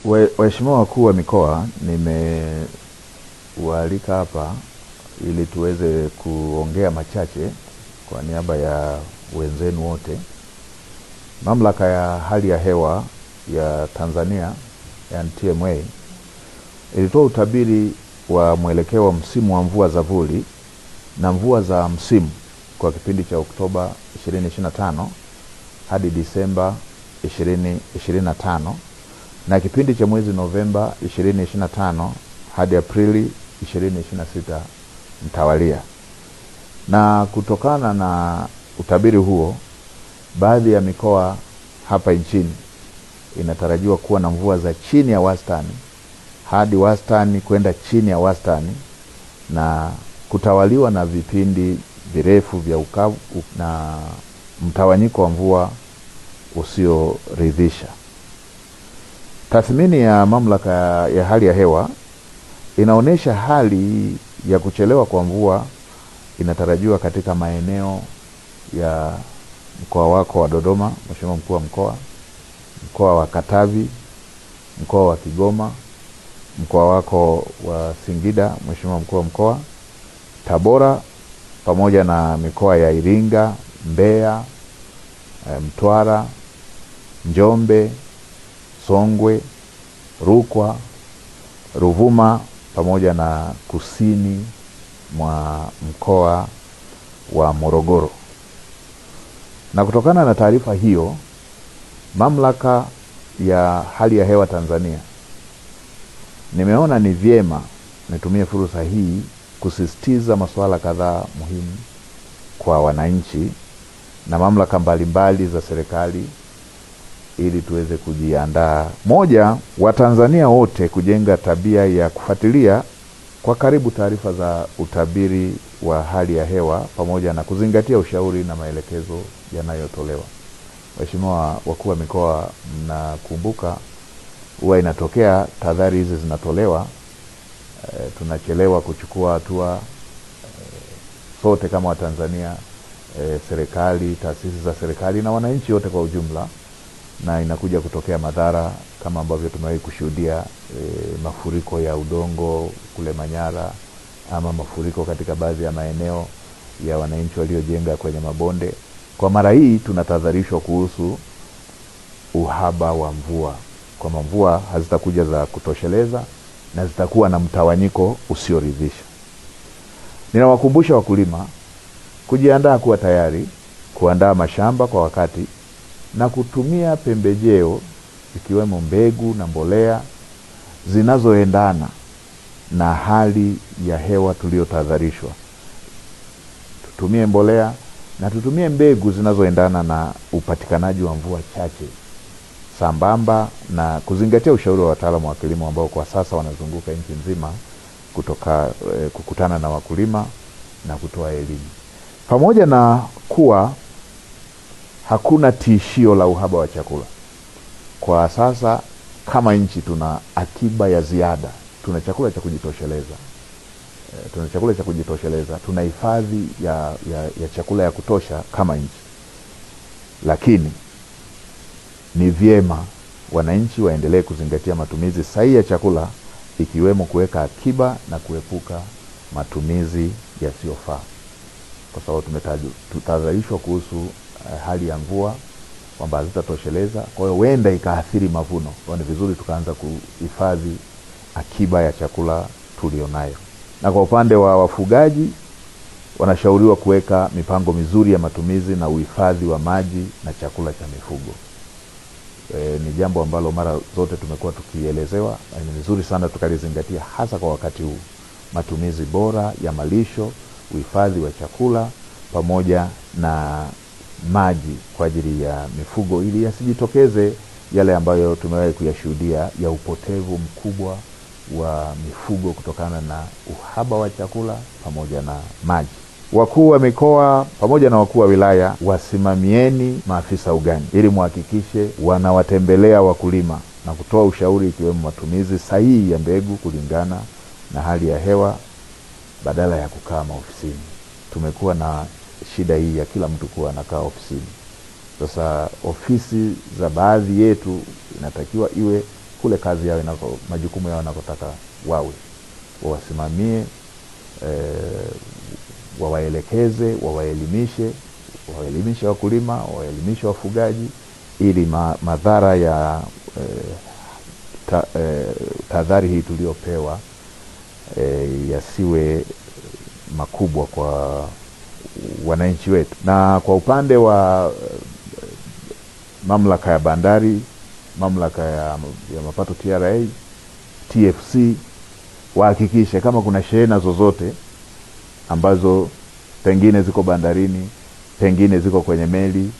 Waheshimiwa wakuu wa mikoa, nimewaalika hapa ili tuweze kuongea machache kwa niaba ya wenzenu wote. Mamlaka ya hali ya hewa ya Tanzania, yani TMA, ilitoa utabiri wa mwelekeo wa msimu wa mvua za vuli na mvua za msimu kwa kipindi cha Oktoba 2025 hadi Disemba 2025 na kipindi cha mwezi Novemba 2025 hadi Aprili 2026 mtawalia. Na kutokana na utabiri huo, baadhi ya mikoa hapa nchini inatarajiwa kuwa na mvua za chini ya wastani hadi wastani kwenda chini ya wastani, na kutawaliwa na vipindi virefu vya ukavu na mtawanyiko wa mvua usioridhisha. Tathmini ya mamlaka ya hali ya hewa inaonyesha hali ya kuchelewa kwa mvua inatarajiwa katika maeneo ya mkoa wako wa Dodoma, Mheshimiwa Mkuu wa Mkoa, mkoa wa Katavi, mkoa wa Kigoma, mkoa wako wa Singida, Mheshimiwa Mkuu wa Mkoa, Tabora, pamoja na mikoa ya Iringa, Mbeya, Mtwara, Njombe, Songwe, Rukwa, Ruvuma, pamoja na kusini mwa mkoa wa Morogoro. Na kutokana na taarifa hiyo, mamlaka ya hali ya hewa Tanzania nimeona ni vyema nitumie fursa hii kusisitiza masuala kadhaa muhimu kwa wananchi na mamlaka mbalimbali za serikali ili tuweze kujiandaa. Moja, Watanzania wote kujenga tabia ya kufuatilia kwa karibu taarifa za utabiri wa hali ya hewa pamoja na kuzingatia ushauri na maelekezo yanayotolewa. Waheshimiwa wakuu wa mikoa, mnakumbuka huwa inatokea tahadhari hizi zinatolewa, tunachelewa kuchukua hatua, sote kama Watanzania, serikali, taasisi za serikali na wananchi wote kwa ujumla, na inakuja kutokea madhara kama ambavyo tumewahi kushuhudia, mafuriko ya udongo kule Manyara, ama mafuriko katika baadhi ya maeneo ya wananchi waliojenga kwenye mabonde. Kwa mara hii tunatahadharishwa kuhusu uhaba wa mvua, kwa mvua hazitakuja za kutosheleza na zitakuwa na mtawanyiko usioridhisha. Ninawakumbusha wakulima kujiandaa, kuwa tayari kuandaa mashamba kwa wakati na kutumia pembejeo ikiwemo mbegu na mbolea zinazoendana na hali ya hewa tuliyotahadharishwa. Tutumie mbolea na tutumie mbegu zinazoendana na upatikanaji wa mvua chache, sambamba na kuzingatia ushauri wa wataalamu wa kilimo ambao kwa sasa wanazunguka nchi nzima kukutana na wakulima na kutoa elimu. Pamoja na kuwa hakuna tishio la uhaba wa chakula kwa sasa, kama nchi tuna akiba ya ziada, tuna chakula cha kujitosheleza, tuna hifadhi ya chakula ya kutosha kama nchi. Lakini ni vyema wananchi waendelee kuzingatia matumizi sahihi ya chakula, ikiwemo kuweka akiba na kuepuka matumizi yasiyofaa, kwa sababu tumetahadharishwa kuhusu hali ya mvua kwamba hazitatosheleza, kwa hiyo huenda ikaathiri mavuno. Kwa ni vizuri tukaanza kuhifadhi akiba ya chakula tulionayo. Na kwa upande wa wafugaji, wanashauriwa kuweka mipango mizuri ya matumizi na uhifadhi wa maji na chakula cha mifugo. Ni jambo ambalo mara zote tumekuwa tukielezewa, na ni vizuri sana tukalizingatia, hasa kwa wakati huu. Matumizi bora ya malisho, uhifadhi wa chakula pamoja na maji kwa ajili ya mifugo, ili yasijitokeze yale ambayo tumewahi kuyashuhudia ya upotevu mkubwa wa mifugo kutokana na uhaba wa chakula pamoja na maji. Wakuu wa mikoa pamoja na wakuu wa wilaya, wasimamieni maafisa ugani ili muhakikishe wanawatembelea wakulima na kutoa ushauri, ikiwemo matumizi sahihi ya mbegu kulingana na hali ya hewa badala ya kukaa maofisini. Tumekuwa na shida hii ya kila mtu kuwa anakaa ofisini. Sasa ofisi za baadhi yetu inatakiwa iwe kule kazi yao majukumu yao wanakotaka wawe, wawasimamie, wawaelekeze, wawaelimishe wakulima, wawaelimishe wafugaji, ili madhara ya tahadhari hii tuliopewa yasiwe makubwa kwa wananchi wetu. Na kwa upande wa mamlaka ya bandari, mamlaka ya mapato TRA, TFC, wahakikishe kama kuna shehena zozote ambazo pengine ziko bandarini, pengine ziko kwenye meli,